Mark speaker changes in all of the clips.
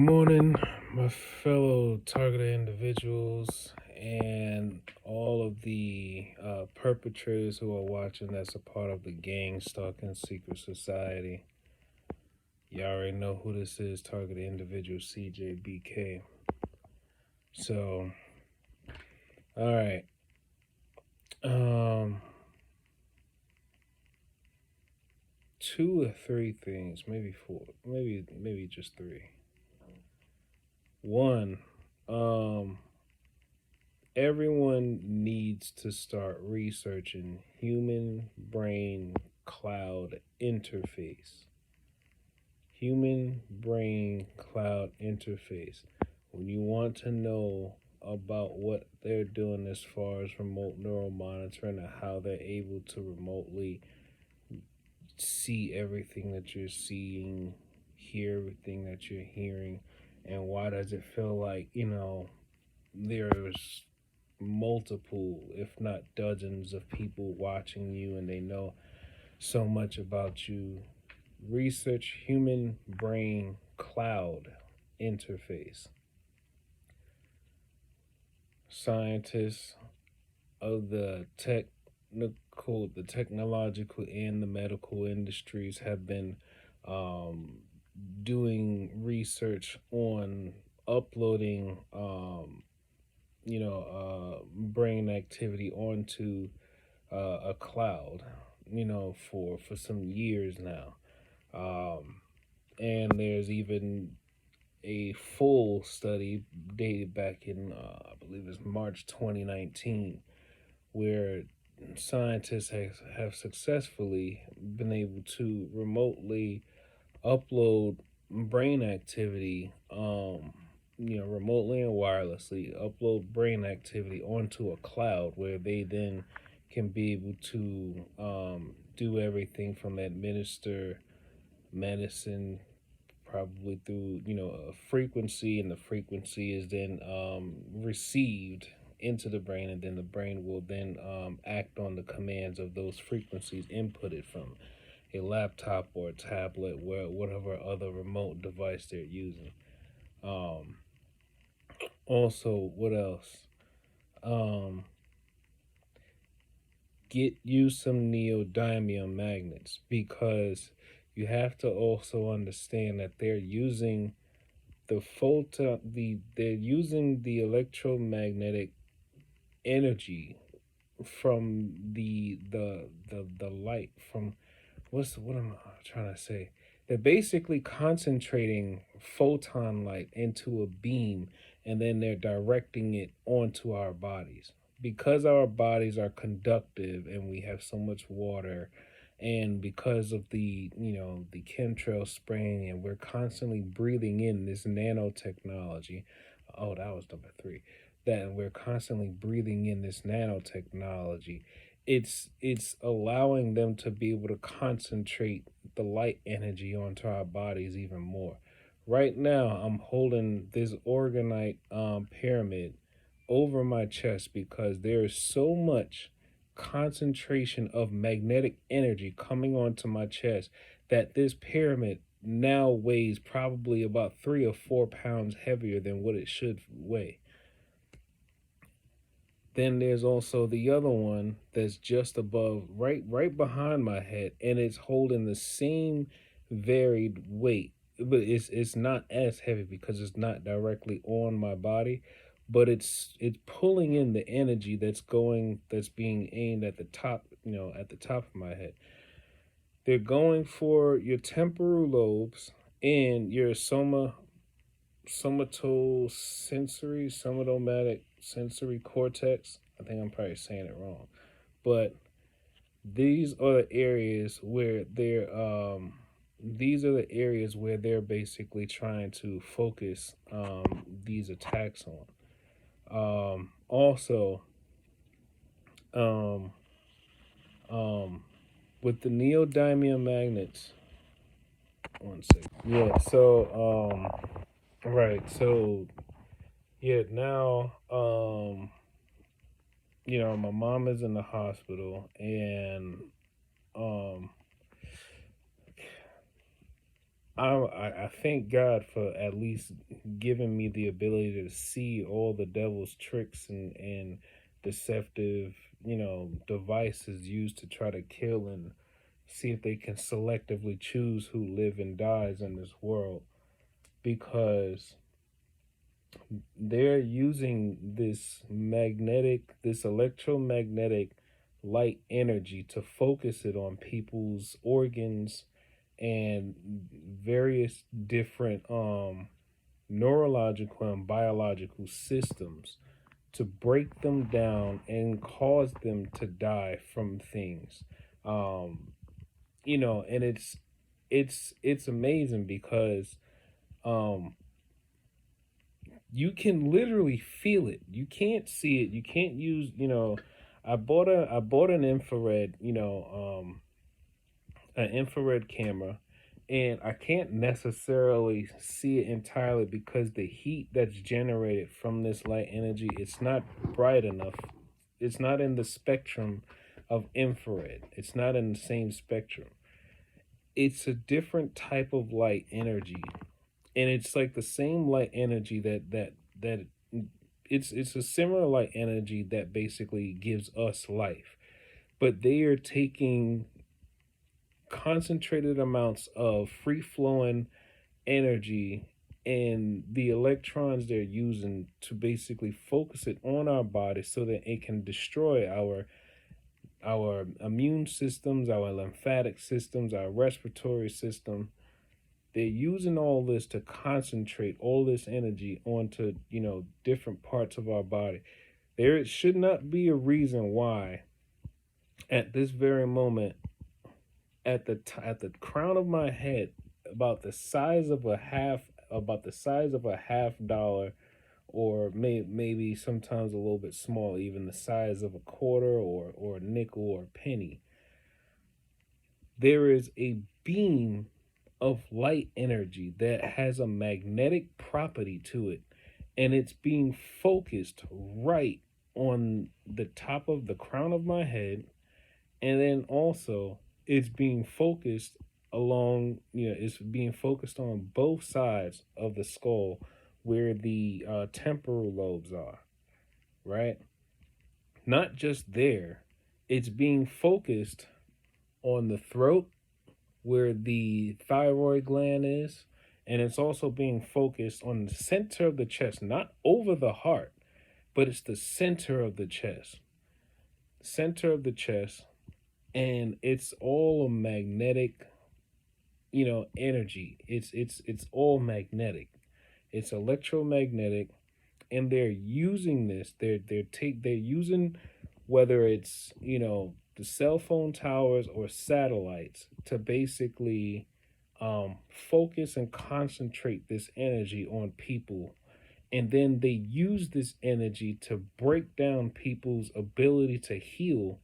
Speaker 1: morning, my fellow targeted individuals, and all of the perpetrators who are watching that's a part of the gang stalking secret society. You already know who this is, targeted individual CJBK. So, all right. Um, two or three things, maybe four, maybe just three. One, everyone needs to start researching human brain cloud interface. Human brain cloud interface. When you want to know about what they're doing as far as remote neural monitoring and how they're able to remotely see everything that you're seeing, hear everything that you're hearing, and why does it feel like, there's multiple, if not dozens, of people watching you and they know so much about you. Research human brain cloud interface. Scientists of the technological and the medical industries have been um, doing research on uploading brain activity onto a cloud, for some years now. And there's even a full study dated back in, I believe it's March 2019, where scientists have successfully been able to remotely upload brain activity, remotely and wirelessly upload brain activity onto a cloud where they then can be able to do everything from administer medicine, probably through a frequency, and the frequency is then received into the brain, and then the brain will then act on the commands of those frequencies inputted from a laptop or a tablet, whatever other remote device they're using. Um, Also, what else? Um, get you some neodymium magnets, because you have to also understand that they're using the electromagnetic energy from the light from, what am I trying to say? They're basically concentrating photon light into a beam, and then they're directing it onto our bodies. Because our bodies are conductive and we have so much water, and because of the chemtrail spraying, and we're constantly breathing in this nanotechnology. Oh, that was number three. That we're constantly breathing in this nanotechnology, it's allowing them to be able to concentrate the light energy onto our bodies even more. Right now, I'm holding this organite pyramid over my chest because there is so much concentration of magnetic energy coming onto my chest that this pyramid now weighs probably about 3 or 4 pounds heavier than what it should weigh. Then there's also the other one that's just above, right behind my head, and it's holding the same varied weight, but it's not as heavy because it's not directly on my body, but it's pulling in the energy that's being aimed at the top, at the top of my head. They're going for your temporal lobes and your somatomatic sensory cortex. I think I'm probably saying it wrong, but these are the areas where they're basically trying to focus these attacks on. Also, um, um, with the neodymium magnets. One second. Yeah. So, right. So, yeah. Now, my mom is in the hospital, and um I thank God for at least giving me the ability to see all the devil's tricks and deceptive, devices used to try to kill and see if they can selectively choose who live and dies in this world, because they're using this electromagnetic light energy to focus it on people's organs and various different neurological and biological systems to break them down and cause them to die from things. um and it's amazing because um you can literally feel it. You can't see it. You can't use, I bought an infrared camera, and I can't necessarily see it entirely because the heat that's generated from this light energy, it's not bright enough. It's not in the spectrum of infrared. It's not in the same spectrum. It's a different type of light energy, and it's like the same light energy that it's a similar light energy that basically gives us life, but they are taking concentrated amounts of free flowing energy and the electrons they're using to basically focus it on our body so that it can destroy our immune systems, our lymphatic systems, our respiratory system. They're using all this to concentrate all this energy onto, different parts of our body. There should not be a reason why at this very moment, at the crown of my head, about the size of a half dollar, or maybe sometimes a little bit small, even the size of a quarter or a nickel or a penny, there is a beam of light energy that has a magnetic property to it, and it's being focused right on the top of the crown of my head, and then also it's being focused it's being focused on both sides of the skull where the temporal lobes are, right? Not just there, it's being focused on the throat where the thyroid gland is, and it's also being focused on the center of the chest, not over the heart, but it's the center of the chest, and it's all a magnetic, energy. It's all magnetic. It's electromagnetic, and they're using this. They're using, whether it's, the cell phone towers or satellites, to basically focus and concentrate this energy on people, and then they use this energy to break down people's ability to heal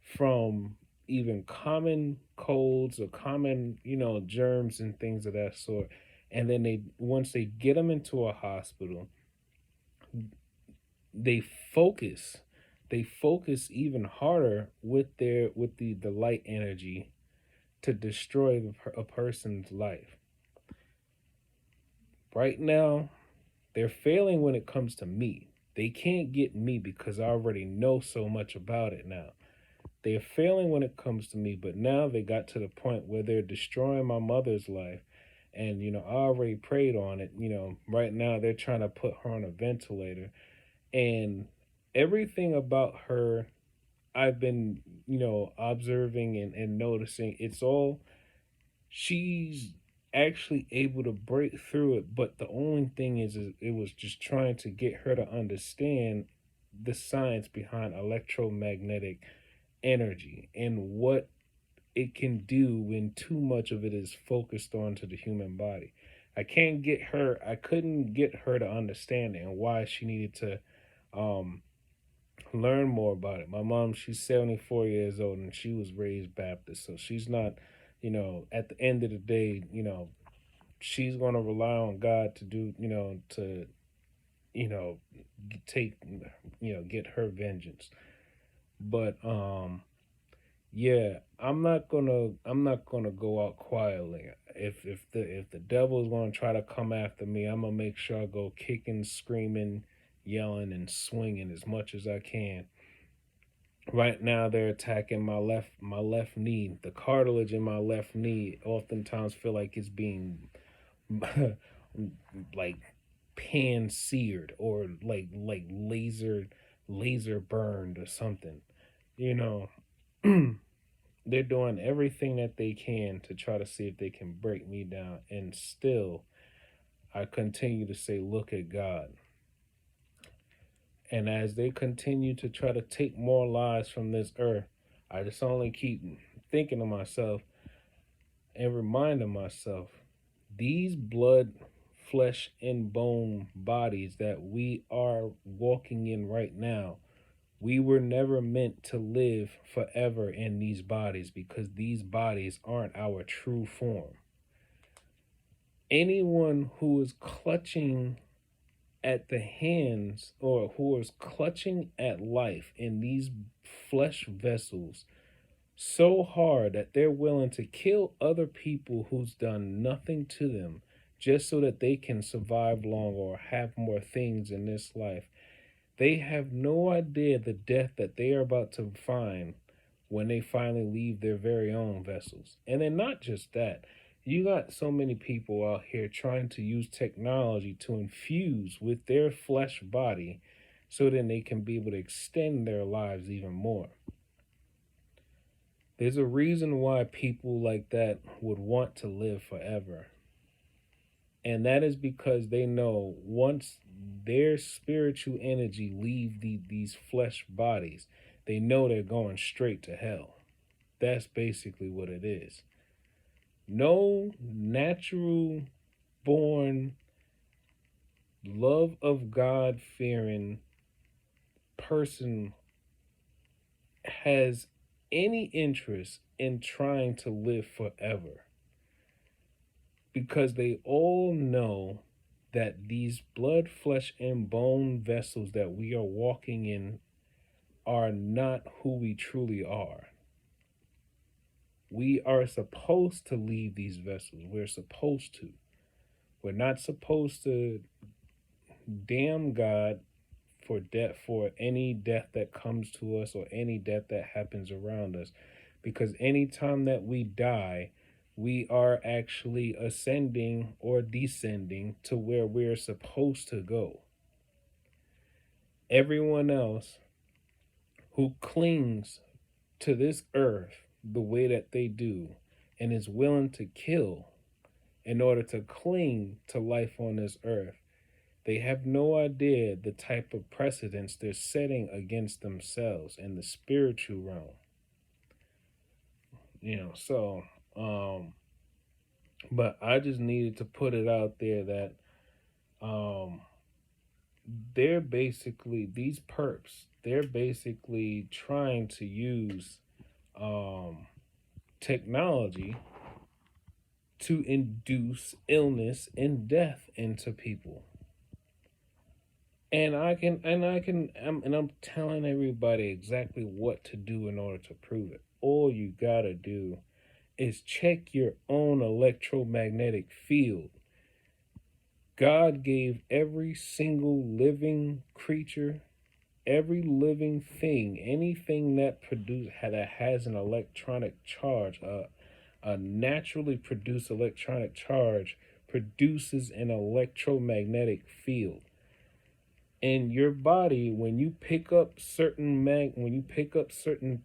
Speaker 1: from even common colds or common, germs and things of that sort. And then once they get them into a hospital, they focus they focus even harder with the light energy to destroy a person's life. Right now, they're failing when it comes to me. They can't get me because I already know so much about it now. They're failing when it comes to me, but now they got to the point where they're destroying my mother's life. And, I already prayed on it. Right now they're trying to put her on a ventilator. And everything about her, I've been, observing and noticing. It's all, she's actually able to break through it. But the only thing is it was just trying to get her to understand the science behind electromagnetic energy and what it can do when too much of it is focused onto the human body. I couldn't get her to understand it and why she needed to um, learn more about it. My mom, she's 74 years old and she was raised Baptist. So she's not, at the end of the day, she's going to rely on God to do, to, you know, take, get her vengeance. But Yeah, I'm not gonna go out quietly. If the devil's gonna try to come after me, I'm gonna make sure I go kicking, screaming, yelling, and swinging as much as I can. Right now, they're attacking my left knee. The cartilage in my left knee oftentimes feel like it's being like pan seared or like laser burned or something. You know, they're doing everything that they can to try to see if they can break me down, and still I continue to say, look at God. And as they continue to try to take more lives from this earth, I just only keep thinking to myself and reminding myself, these blood, flesh, and bone bodies that we are walking in right now, we were never meant to live forever in these bodies because these bodies aren't our true form. Anyone who is clutching at the hands or who is clutching at life in these flesh vessels so hard that they're willing to kill other people who's done nothing to them just so that they can survive long or have more things in this life. They have no idea the death that they are about to find when they finally leave their very own vessels. And then, not just that, you got so many people out here trying to use technology to infuse with their flesh body so then they can be able to extend their lives even more. There's a reason why people like that would want to live forever. And that is because they know once their spiritual energy leave these flesh bodies, they know they're going straight to hell. That's basically what it is. No natural born love of God fearing person has any interest in trying to live forever because they all know that these blood, flesh, and bone vessels that we are walking in are not who we truly are. We are supposed to leave these vessels. We're supposed to. We're not supposed to damn God for death, for any death that comes to us or any death that happens around us, because anytime that we die, we are actually ascending or descending to where we're supposed to go. Everyone else who clings to this earth the way that they do and is willing to kill in order to cling to life on this earth, they have no idea the type of precedents they're setting against themselves in the spiritual realm. So but I just needed to put it out there that um they're basically these perps, they're basically trying to use um technology to induce illness and death into people. And I'm telling everybody exactly what to do in order to prove it. All you gotta do is check your own electromagnetic field. God gave every single living creature, every living thing, anything that has an electronic charge, a naturally produced electronic charge produces an electromagnetic field. And your body, when you pick up certain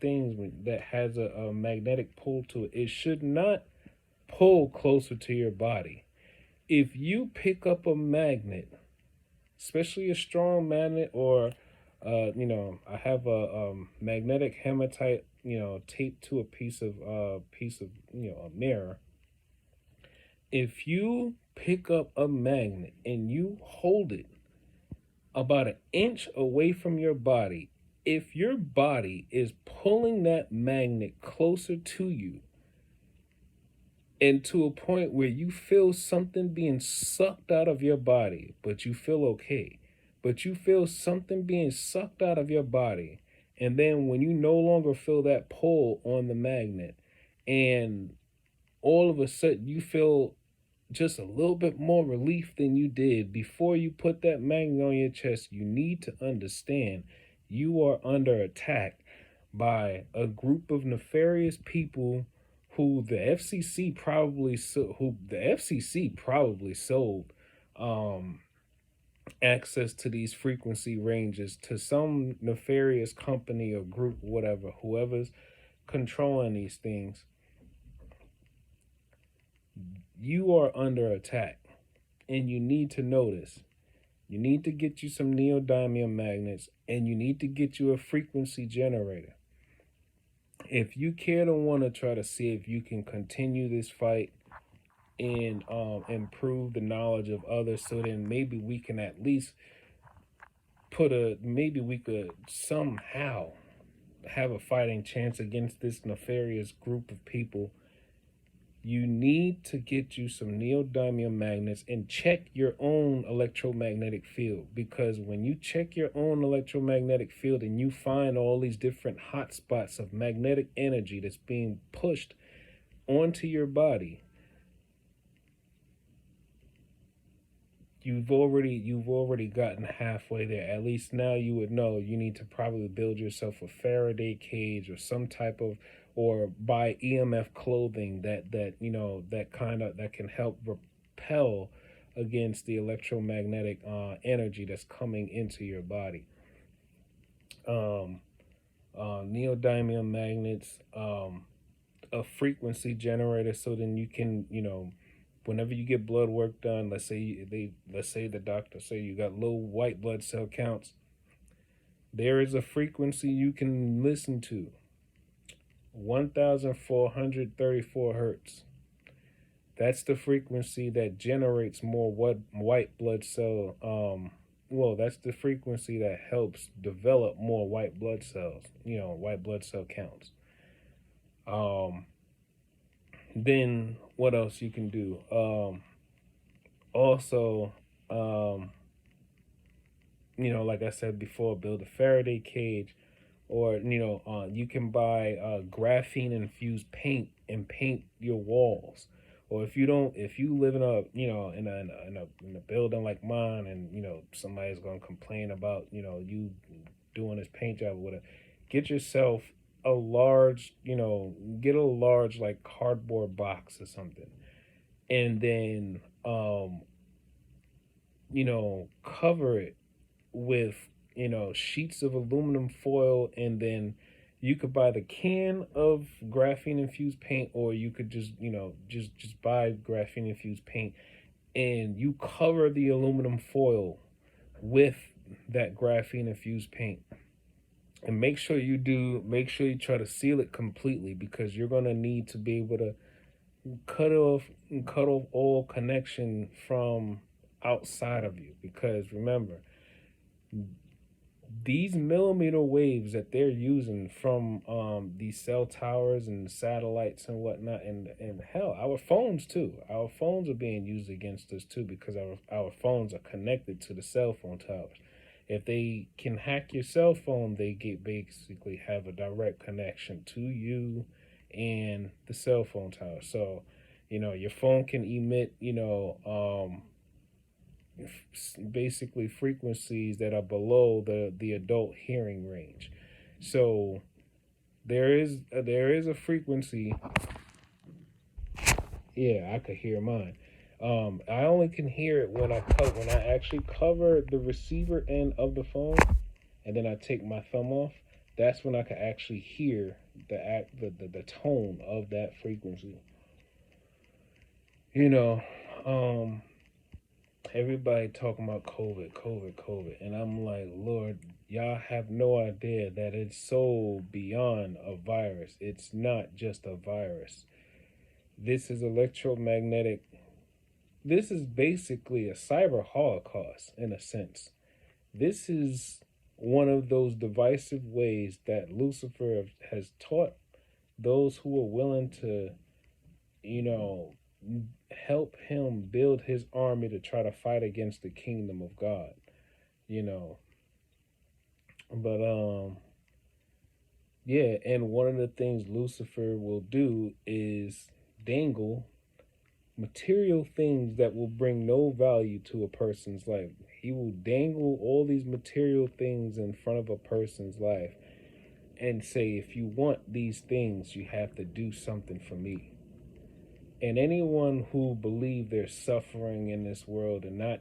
Speaker 1: things that has a magnetic pull to it, it should not pull closer to your body. If you pick up a magnet, especially a strong magnet, or I have a magnetic hematite, taped to a piece of a mirror. If you pick up a magnet and you hold it about an inch away from your body, if your body is pulling that magnet closer to you and to a point where you feel something being sucked out of your body, but you feel okay, but you feel something being sucked out of your body, And then when you no longer feel that pull on the magnet, and all of a sudden you feel just a little bit more relief than you did before you put that magnet on your chest, you need to understand you are under attack by a group of nefarious people who the FCC probably sold um access to these frequency ranges to some nefarious company or group, whatever, whoever's controlling these things. You are under attack, and you need to notice. You need to get you some neodymium magnets, and you need to get you a frequency generator. If you care to want to try to see if you can continue this fight and improve the knowledge of others, so then maybe we can at least maybe we could somehow have a fighting chance against this nefarious group of people. You need to get you some neodymium magnets and check your own electromagnetic field, because when you check your own electromagnetic field and you find all these different hot spots of magnetic energy that's being pushed onto your body, you've already gotten halfway there. At least now you would know you need to probably build yourself a Faraday cage or some type of, or buy EMF clothing that can help repel against the electromagnetic energy that's coming into your body. Um, Neodymium magnets, a frequency generator, so then you can, whenever you get blood work done, let's say the doctor say you got low white blood cell counts, there is a frequency you can listen to, 1434 hertz. That's the frequency that generates more white blood cell. That's the frequency that helps develop more white blood cells. White blood cell counts. Um, then what else you can do? Also, um, like I said before, build a Faraday cage, or you can buy graphene infused paint and paint your walls. Or if you live in a building like mine, and somebody's gonna complain about you doing this paint job or whatever, get yourself a large, get a large like cardboard box or something, and then cover it with sheets of aluminum foil, and then you could buy the can of graphene infused paint, or you could just buy graphene infused paint, and you cover the aluminum foil with that graphene infused paint, and make sure you try to seal it completely, because you're going to need to be able to cut off all connection from outside of you, because remember, these millimeter waves that they're using from these cell towers and satellites and whatnot, and hell, our phones too. Our phones are being used against us too, because our phones are connected to the cell phone towers. If they can hack your cell phone, they basically have a direct connection to you and the cell phone tower. So, your phone can emit, basically frequencies that are below the adult hearing range. So there is a frequency. Yeah, I could hear mine. I only can hear it when I actually cover the receiver end of the phone, and then I take my thumb off. That's when I can actually hear the tone of that frequency. You know, um, Everybody talking about COVID, and I'm like, Lord, y'all have no idea that it's so beyond a virus. It's not just a virus. This is electromagnetic. This is basically a cyber holocaust in a sense. This is one of those divisive ways that Lucifer has taught those who are willing to, you know, help him build his army to try to fight against the kingdom of God, you know. But Yeah, and one of the things Lucifer will do is dangle material things that will bring no value to a person's life. He will dangle all these material things in front of a person's life and say, if you want these things, you have to do something for me. And anyone who believe they're suffering in this world and not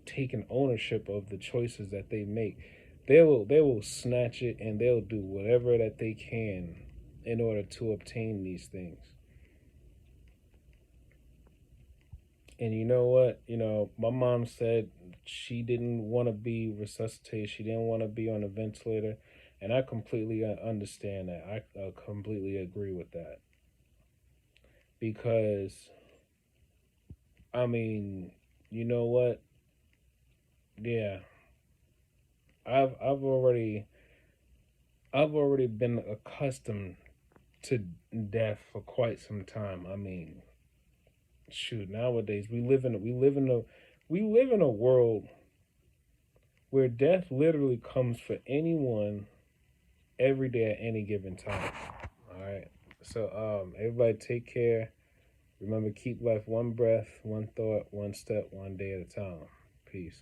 Speaker 1: taking ownership of the choices that they make, they will snatch it and they'll do whatever that they can in order to obtain these things. And you know what? My mom said she didn't want to be resuscitated. She didn't want to be on a ventilator. And I completely understand that. I completely agree with that. Because, I mean, you know what? Yeah, I've already been accustomed to death for quite some time. I mean, shoot, nowadays we live in a world where death literally comes for anyone every day at any given time. All right. So everybody take care. Remember, keep life one breath, one thought, one step, one day at a time. Peace.